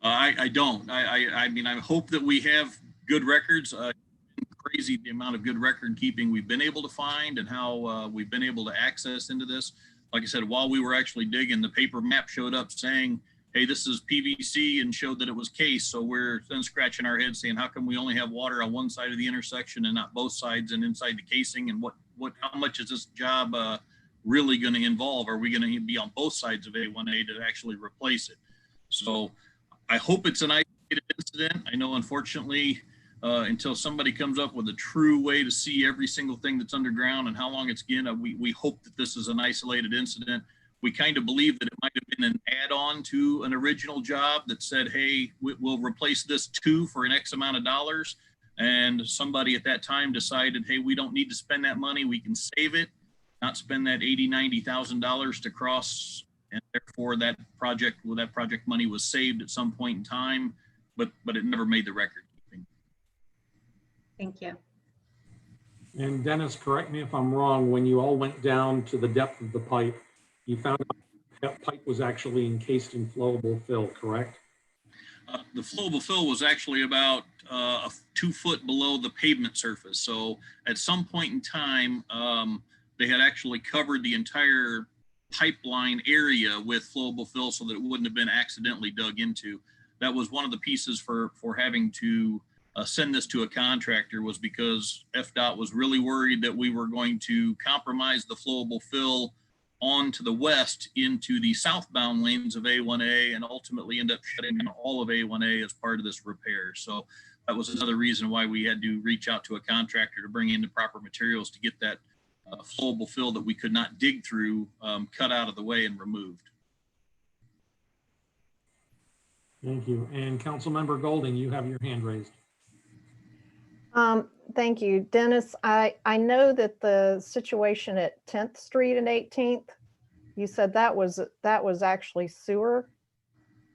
S7: I don't. I mean, I hope that we have good records. Crazy the amount of good record keeping we've been able to find and how we've been able to access into this. Like I said, while we were actually digging, the paper map showed up saying, hey, this is PVC, and showed that it was case. So we're then scratching our heads saying, how come we only have water on one side of the intersection and not both sides and inside the casing? And how much is this job really going to involve? Are we going to be on both sides of A1A to actually replace it? So I hope it's an isolated incident. I know, unfortunately, until somebody comes up with a true way to see every single thing that's underground and how long it's been, we hope that this is an isolated incident. We kind of believe that it might have been an add-on to an original job that said, hey, we'll replace this too for an X amount of dollars. And somebody at that time decided, hey, we don't need to spend that money. We can save it, not spend that $80,000, $90,000 to cross. And therefore that project money was saved at some point in time, but it never made the record.
S8: Thank you.
S1: And Dennis, correct me if I'm wrong, when you all went down to the depth of the pipe, you found out that pipe was actually encased in flowable fill, correct?
S7: The flowable fill was actually about 2 foot below the pavement surface. So at some point in time, they had actually covered the entire pipeline area with flowable fill so that it wouldn't have been accidentally dug into. That was one of the pieces for having to send this to a contractor, was because FDOT was really worried that we were going to compromise the flowable fill on to the west into the southbound lanes of A1A and ultimately end up shutting down all of A1A as part of this repair. So that was another reason why we had to reach out to a contractor to bring in the proper materials to get that flowable fill that we could not dig through cut out of the way and removed.
S1: Thank you. And Councilmember Golding, you have your hand raised.
S6: Thank you, Dennis. I know that the situation at 10th Street and 18th, you said that was actually sewer.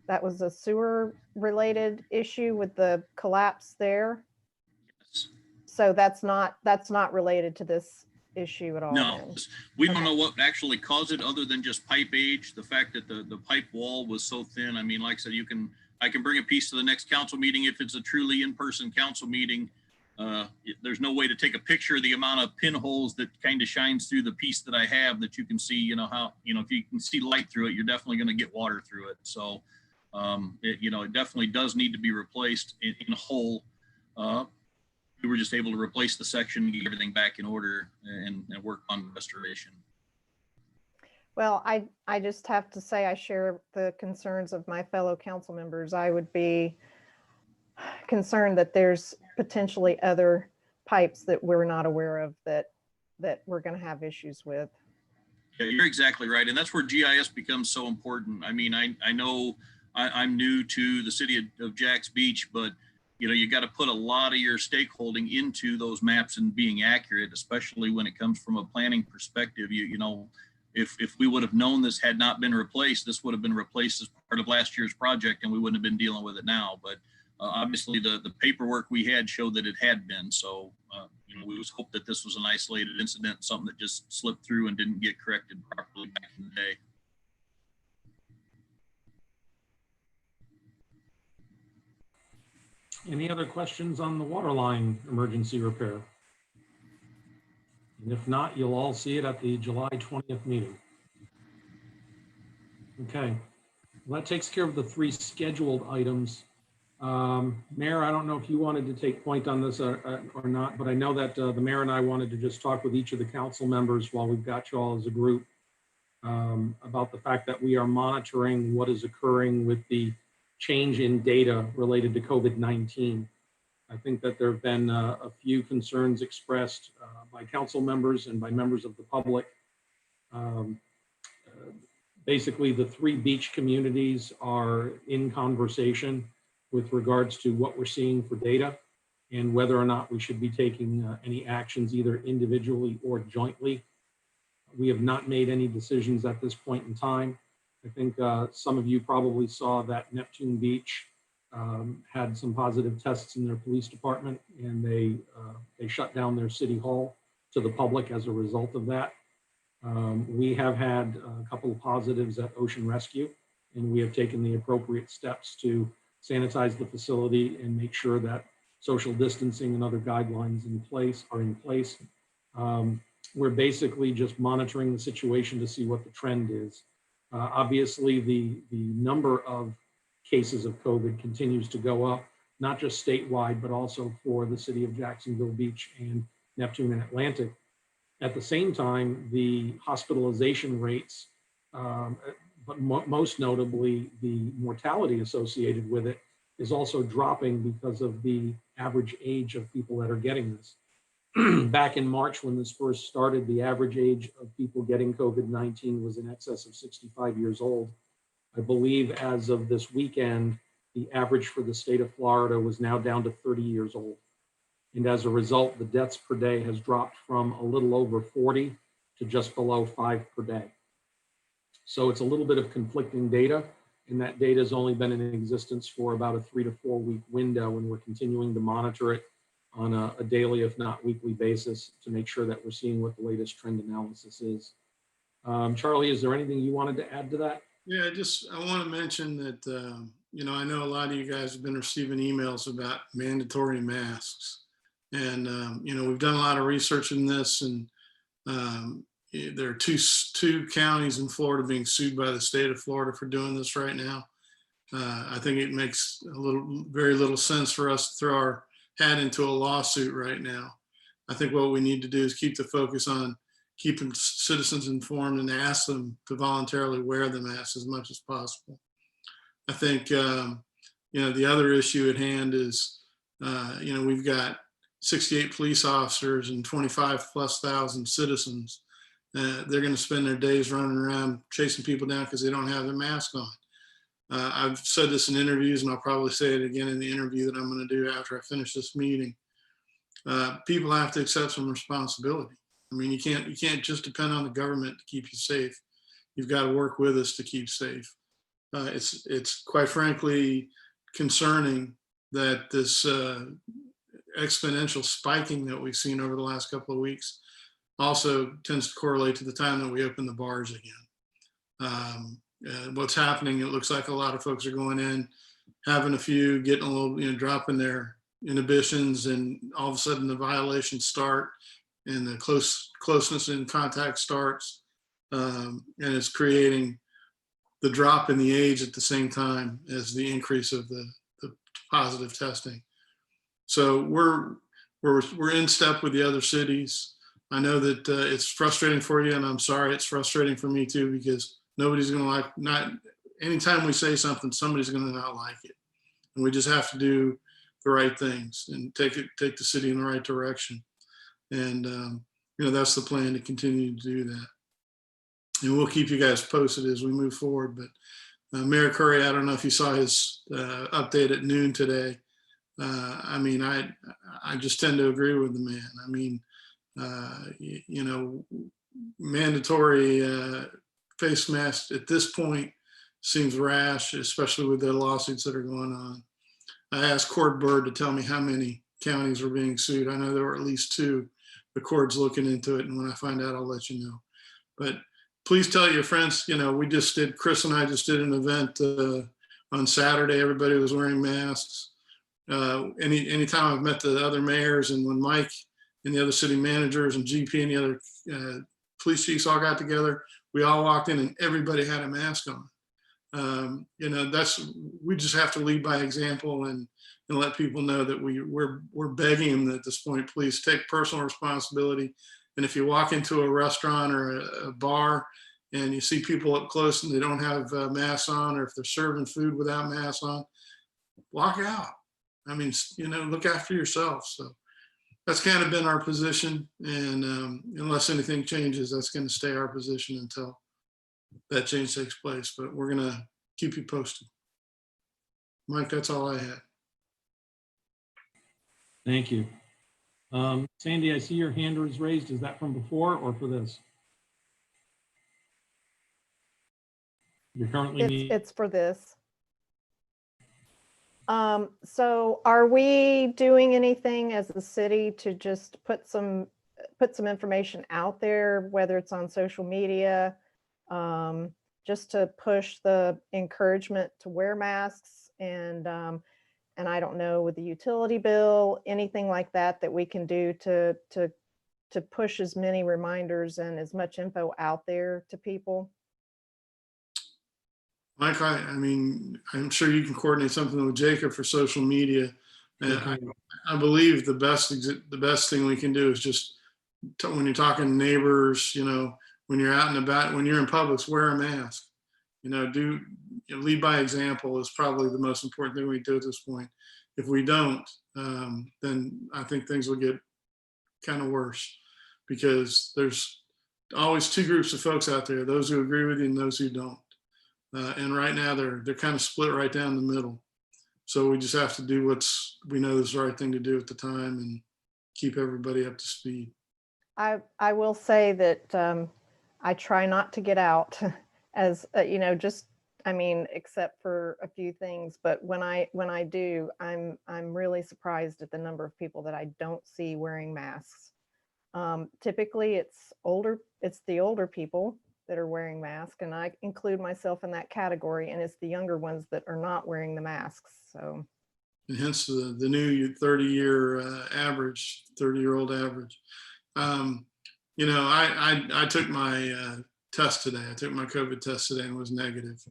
S6: That was a sewer related issue with the collapse there.
S7: Yes.
S6: So that's not related to this issue at all.
S7: No,
S6: then.
S7: we don't know what actually caused it other than just pipe age. The fact that the pipe wall was so thin. I mean, like I said, I can bring a piece to the next council meeting if it's a truly in-person council meeting. There's no way to take a picture of the amount of pinholes that kind of shines through the piece that I have, that you can see, how, if you can see light through it, you're definitely going to get water through it. So, it definitely does need to be replaced in whole. We were just able to replace the section, get everything back in order and work on restoration.
S6: Well, I just have to say I share the concerns of my fellow council members. I would be concerned that there's potentially other pipes that we're not aware of that we're going to have issues with.
S7: Yeah, you're exactly right. And that's where GIS becomes so important. I mean, I know I'm new to the city of Jacks Beach, but you got to put a lot of your stakeholding into those maps and being accurate, especially when it comes from a planning perspective. If we would have known this had not been replaced, this would have been replaced as part of last year's project and we wouldn't have been dealing with it now. But obviously the paperwork we had showed that it had been. So, we just hope that this was an isolated incident, something that just slipped through and didn't get corrected properly back in the day.
S1: Any other questions on the water line emergency repair? And if not, you'll all see it at the July 20th meeting. Okay, well, that takes care of the 3 scheduled items. Mayor, I don't know if you wanted to take point on this or not, but I know that the mayor and I wanted to just talk with each of the council members while we've got you all as a group about the fact that we are monitoring what is occurring with the change in data related to COVID-19. I think that there have been a few concerns expressed by council members and by members of the public. Basically, the 3 beach communities are in conversation with regards to what we're seeing for data and whether or not we should be taking any actions either individually or jointly. We have not made any decisions at this point in time. I think some of you probably saw that Neptune Beach had some positive tests in their police department, and they shut down their city hall to the public as a result of that. We have had a couple of positives at Ocean Rescue, and we have taken the appropriate steps to sanitize the facility and make sure that social distancing and other guidelines are in place. We're basically just monitoring the situation to see what the trend is. Obviously, the number of cases of COVID continues to go up, not just statewide, but also for the city of Jacksonville Beach and Neptune and Atlantic. At the same time, the hospitalization rates, but most notably the mortality associated with it, is also dropping because of the average age of people that are getting this. Back in March, when this first started, the average age of people getting COVID-19 was in excess of 65 years old. I believe as of this weekend, the average for the state of Florida was now down to 30 years old. And as a result, the deaths per day has dropped from a little over 40 to just below 5 per day. So it's a little bit of conflicting data, and that data has only been in existence for about a 3 to 4 week window, and we're continuing to monitor it on a daily, if not weekly basis to make sure that we're seeing what the latest trend analysis is. Charlie, is there anything you wanted to add to that?
S2: Yeah, I want to mention that, I know a lot of you guys have been receiving emails about mandatory masks. And, we've done a lot of research in this, and there are two counties in Florida being sued by the state of Florida for doing this right now. I think it makes very little sense for us to throw our hat into a lawsuit right now. I think what we need to do is keep the focus on keeping citizens informed and ask them to voluntarily wear the mask as much as possible. I think, the other issue at hand is, we've got 68 police officers and 25,000+ citizens. They're going to spend their days running around chasing people down because they don't have their mask on. I've said this in interviews, and I'll probably say it again in the interview that I'm going to do after I finish this meeting. People have to accept some responsibility. I mean, you can't just depend on the government to keep you safe. You've got to work with us to keep safe. It's quite frankly concerning that this exponential spiking that we've seen over the last couple of weeks also tends to correlate to the time that we open the bars again. What's happening, it looks like a lot of folks are going in, having a few, getting a little, dropping their inhibitions, and all of a sudden the violations start and the closeness in contact starts, and it's creating the drop in the age at the same time as the increase of the positive testing. So we're in step with the other cities. I know that it's frustrating for you, and I'm sorry it's frustrating for me too, because nobody's going to anytime we say something, somebody's going to not like it. And we just have to do the right things and take the city in the right direction. And, that's the plan, to continue to do that. And we'll keep you guys posted as we move forward. But Mayor Curry, I don't know if you saw his update at noon today. I just tend to agree with the man. I mean, mandatory face masks at this point seems rash, especially with the lawsuits that are going on. I asked Cord Bird to tell me how many counties were being sued. I know there were at least 2. The Cord's looking into it, and when I find out, I'll let you know. But please tell your friends, Chris and I just did an event on Saturday. Everybody was wearing masks. Anytime I've met the other mayors, and when Mike and the other city managers and GP and the other police chiefs all got together, we all walked in and everybody had a mask on. We just have to lead by example and let people know that we're begging them at this point, please take personal responsibility. And if you walk into a restaurant or a bar and you see people up close and they don't have masks on, or if they're serving food without masks on, walk out. I mean, look after yourself. So that's kind of been our position. And unless anything changes, that's going to stay our position until that change takes place. But we're going to keep you posted. Mike, that's all I had.
S1: Thank you. Sandy, I see your hand is raised. Is that from before or for this? You're currently
S6: It's for this. So are we doing anything as a city to just put some information out there, whether it's on social media, just to push the encouragement to wear masks and I don't know, with the utility bill, anything like that that we can do to push as many reminders and as much info out there to people?
S2: Mike, I mean, I'm sure you can coordinate something with Jacob for social media. And I believe the best thing we can do is just when you're talking to neighbors, you know, when you're out and about, when you're in Publix, wear a mask. You know, lead by example is probably the most important thing we do at this point. If we don't, then I think things will get kind of worse, because there's always two groups of folks out there: those who agree with you and those who don't. And right now they're kind of split right down the middle. So we just have to do we know is the right thing to do at the time and keep everybody up to speed.
S6: I will say that I try not to get out as you know, just I mean, except for a few things. But when I do, I'm really surprised at the number of people that I don't see wearing masks. Typically, it's the older people that are wearing masks, and I include myself in that category. And it's the younger ones that are not wearing the masks. So,
S2: and hence the new 30-year-old average. You know, I took my test today. I took my COVID test today and was negative.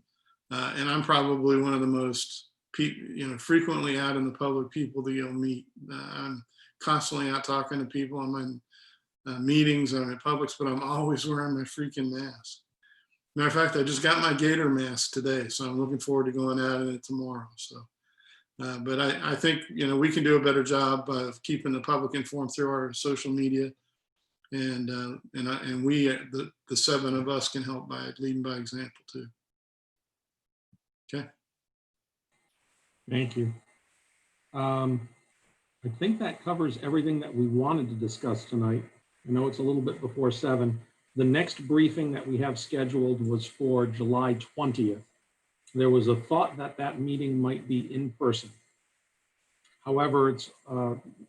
S2: And I'm probably one of the most frequently out in the public people that you'll meet. I'm constantly out talking to people. I'm in meetings, I'm at Publix, but I'm always wearing my freaking mask. Matter of fact, I just got my gator mask today, so I'm looking forward to going out in it tomorrow. So, but I think, you know, we can do a better job of keeping the public informed through our social media, and we, the seven of us, can help by leading by example too. Okay.
S1: Thank you. I think that covers everything that we wanted to discuss tonight. I know it's a little bit before 7. The next briefing that we have scheduled was for July 20th. There was a thought that that meeting might be in person. However, it's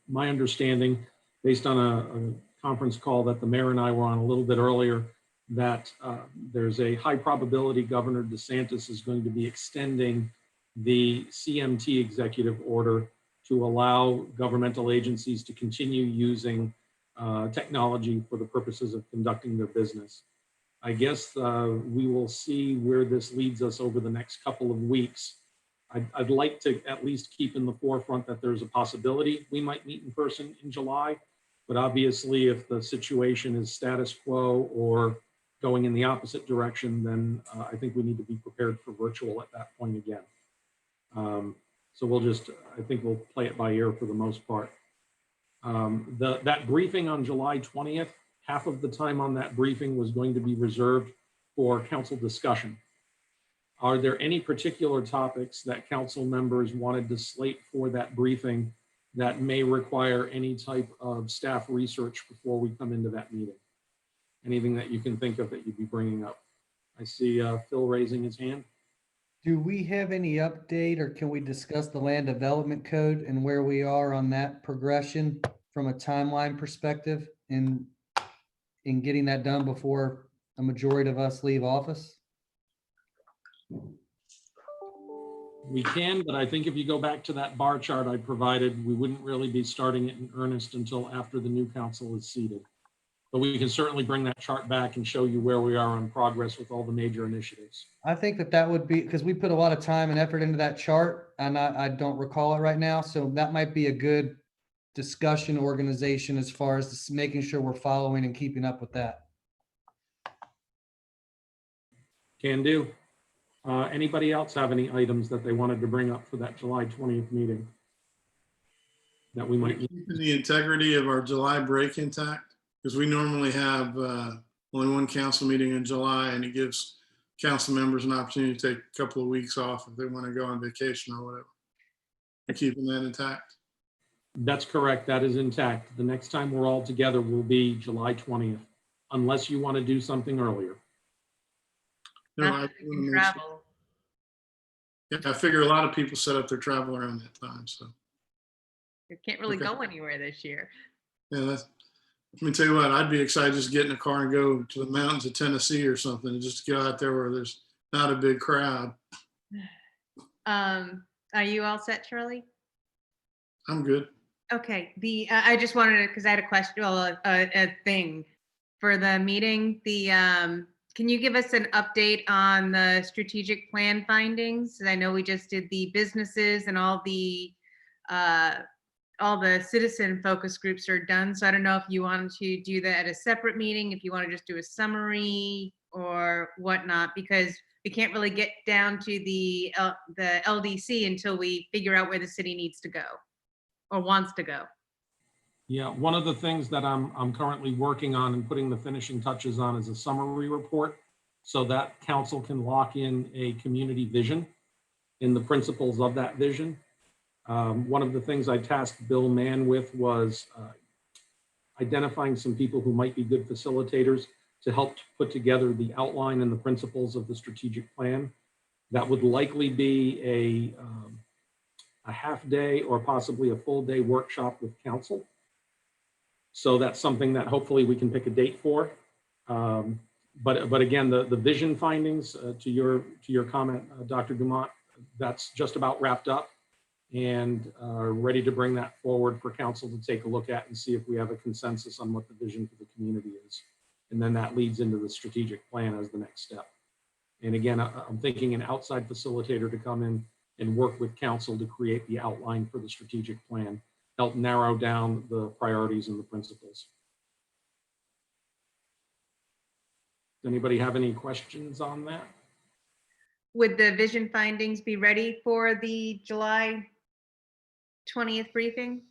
S1: my understanding, based on a conference call that the mayor and I were on a little bit earlier, that there's a high probability Governor DeSantis is going to be extending the CMT executive order to allow governmental agencies to continue using technology for the purposes of conducting their business. I guess we will see where this leads us over the next couple of weeks. I'd like to at least keep in the forefront that there's a possibility we might meet in person in July, but obviously if the situation is status quo or going in the opposite direction, then I think we need to be prepared for virtual at that point again. So I think we'll play it by ear for the most part. That briefing on July 20th, half of the time on that briefing was going to be reserved for council discussion. Are there any particular topics that council members wanted to slate for that briefing that may require any type of staff research before we come into that meeting? Anything that you can think of that you'd be bringing up? I see Phil raising his hand.
S9: Do we have any update, or can we discuss the land development code and where we are on that progression from a timeline perspective in getting that done before a majority of us leave office?
S1: We can, but I think if you go back to that bar chart I provided, we wouldn't really be starting it in earnest until after the new council is seated. But we can certainly bring that chart back and show you where we are on progress with all the major initiatives.
S9: I think that would be, because we put a lot of time and effort into that chart, and I don't recall it right now. So that might be a good discussion organization as far as making sure we're following and keeping up with that.
S1: Can do. Anybody else have any items that they wanted to bring up for that July 20th meeting that we might need?
S2: Keeping the integrity of our July break intact, because we normally have only one council meeting in July, and it gives council members an opportunity to take a couple of weeks off if they want to go on vacation or whatever. We're keeping that intact.
S1: That's correct. That is intact. The next time we're all together will be July 20th, unless you want to do something earlier.
S2: No,
S5: Not that we can travel.
S2: Yeah, I figure a lot of people set up their travel around that time, so.
S5: You can't really
S2: Okay.
S5: go anywhere this year.
S2: Yeah, let me tell you what, I'd be excited just to get in a car and go to the mountains of Tennessee or something, and just go out there where there's not a big crowd.
S5: Are you all set, Shirley?
S2: I'm good.
S5: Okay, I just wanted to, because I had a question, well, a thing for the meeting. Can you give us an update on the strategic plan findings? I know we just did the businesses and all the citizen focus groups are done. So I don't know if you wanted to do that at a separate meeting, if you want to just do a summary or whatnot, because we can't really get down to the LDC until we figure out where the city needs to go or wants to go.
S1: Yeah, one of the things that I'm currently working on and putting the finishing touches on is a summary report so that council can lock in a community vision in the principles of that vision. One of the things I tasked Bill Mann with was identifying some people who might be good facilitators to help put together the outline and the principles of the strategic plan. That would likely be a half day or possibly a full day workshop with council. So that's something that hopefully we can pick a date for. But again, the vision findings, to your comment, Dr. Dumont, that's just about wrapped up and ready to bring that forward for council to take a look at and see if we have a consensus on what the vision for the community is. And then that leads into the strategic plan as the next step. And again, I'm thinking an outside facilitator to come in and work with council to create the outline for the strategic plan, help narrow down the priorities and the principles. Does anybody have any questions on that?
S5: Would the vision findings be ready for the July 20th briefing?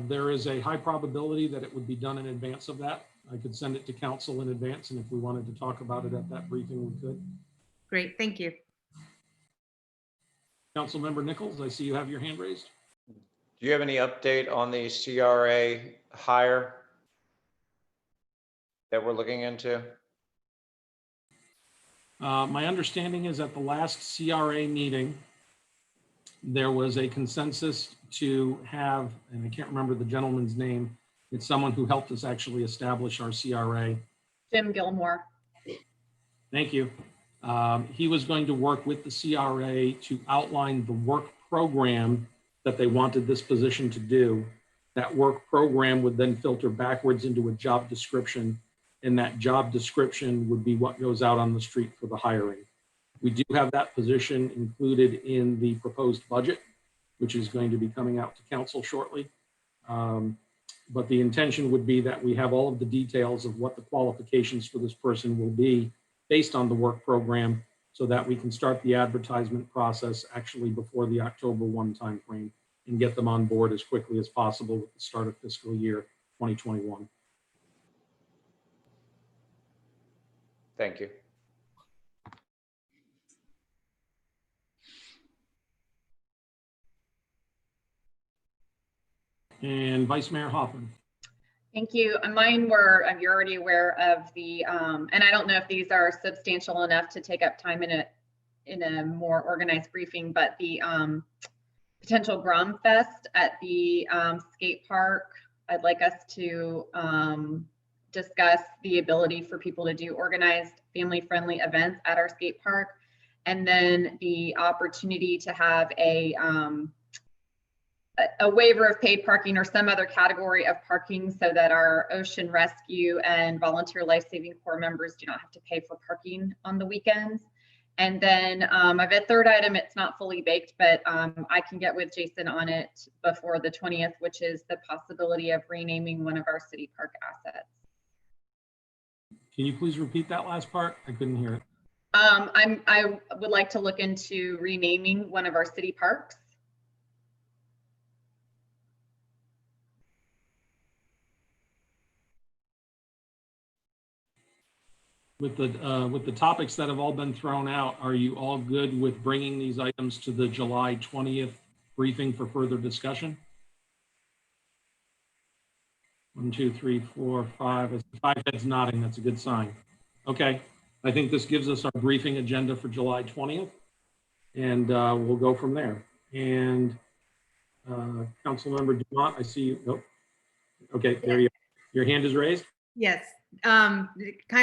S1: There is a high probability that it would be done in advance of that. I could send it to council in advance, and if we wanted to talk about it at that briefing, we could.
S5: Great, thank you.
S1: Councilmember Nichols, I see you have your hand raised.
S10: Do you have any update on the CRA hire that we're looking into?
S1: My understanding is at the last CRA meeting, there was a consensus to have, and I can't remember the gentleman's name, it's someone who helped us actually establish our CRA.
S8: Jim Gilmore.
S1: Thank you. He was going to work with the CRA to outline the work program that they wanted this position to do. That work program would then filter backwards into a job description, and that job description would be what goes out on the street for the hiring. We do have that position included in the proposed budget, which is going to be coming out to council shortly. But the intention would be that we have all of the details of what the qualifications for this person will be based on the work program so that we can start the advertisement process actually before the October 1 timeframe and get them on board as quickly as possible with the start of fiscal year 2021.
S10: Thank you.
S1: And Vice Mayor Hoffman.
S8: Thank you. Mine were, you're already aware of the, and I don't know if these are substantial enough to take up time in a more organized briefing, but the potential Grom Fest at the skate park. I'd like us to discuss the ability for people to do organized family-friendly events at our skate park, and then the opportunity to have a waiver of paid parking or some other category of parking so that our ocean rescue and volunteer life-saving corps members do not have to pay for parking on the weekends. And then I've a third item, it's not fully baked, but I can get with Jason on it before the 20th, which is the possibility of renaming one of our city park assets.
S1: Can you please repeat that last part? I couldn't hear it.
S8: I would like to look into renaming one of our city parks.
S1: With the topics that have all been thrown out, are you all good with bringing these items to the July 20th briefing for further discussion? 1, 2, 3, 4, 5. 5 heads nodding. That's a good sign. Okay. I think this gives us our briefing agenda for July 20th, and we'll go from there. And Councilmember Dumont, I see you. Nope. Okay, there you are. Your hand is raised.
S5: Yes, kind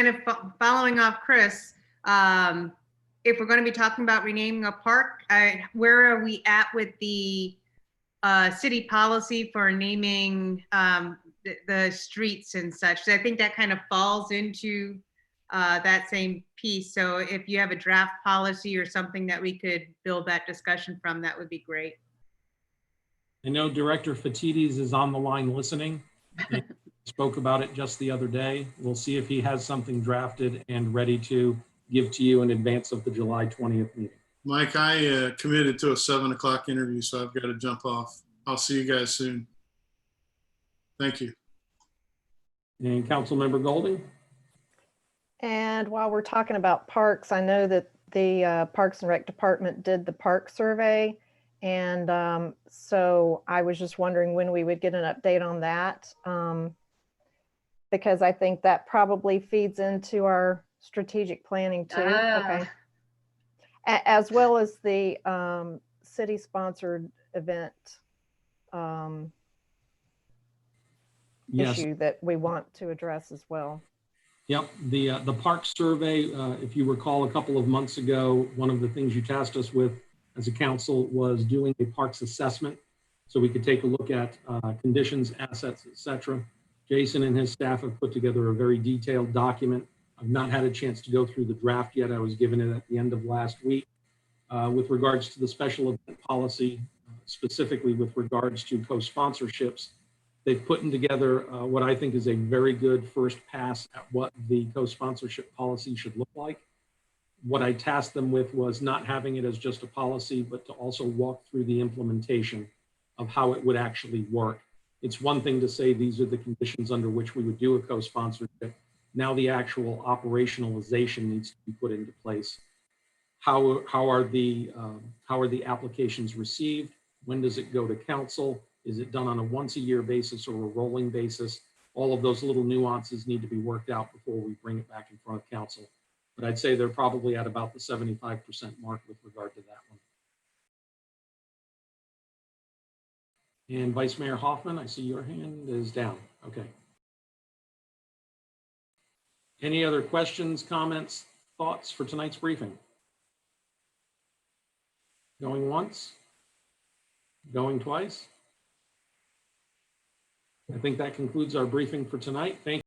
S5: of following off Chris, if we're going to be talking about renaming a park, where are we at with the city policy for naming the streets and such? So I think that kind of falls into that same piece. So if you have a draft policy or something that we could build that discussion from, that would be great.
S1: I know Director Fatides is on the line listening. He spoke about it just the other day. We'll see if he has something drafted and ready to give to you in advance of the July 20th meeting.
S2: Mike, I committed to a 7 o'clock interview, so I've got to jump off. I'll see you guys soon. Thank you.
S1: And Councilmember Golding?
S6: And while we're talking about parks, I know that the Parks and Rec Department did the park survey. And so I was just wondering when we would get an update on that. Because I think that probably feeds into our strategic planning too. Okay. As well as the city-sponsored event
S1: Yes.
S6: issue that we want to address as well.
S1: Yep, the park survey, if you recall a couple of months ago, one of the things you tasked us with as a council was doing a parks assessment so we could take a look at conditions, assets, etc. Jason and his staff have put together a very detailed document. I've not had a chance to go through the draft yet. I was given it at the end of last week. With regards to the special event policy, specifically with regards to co-sponsorships, they've put together what I think is a very good first pass at what the co-sponsorship policy should look like. What I tasked them with was not having it as just a policy, but to also walk through the implementation of how it would actually work. It's one thing to say these are the conditions under which we would do a co-sponsorship. Now the actual operationalization needs to be put into place. How are the applications received? When does it go to council? Is it done on a once-a-year basis or a rolling basis? All of those little nuances need to be worked out before we bring it back in front of council. But I'd say they're probably at about the 75% mark with regard to that one. And Vice Mayor Hoffman, I see your hand is down. Okay. Any other questions, comments, thoughts for tonight's briefing? Going once? Going twice? I think that concludes our briefing for tonight. Thank you.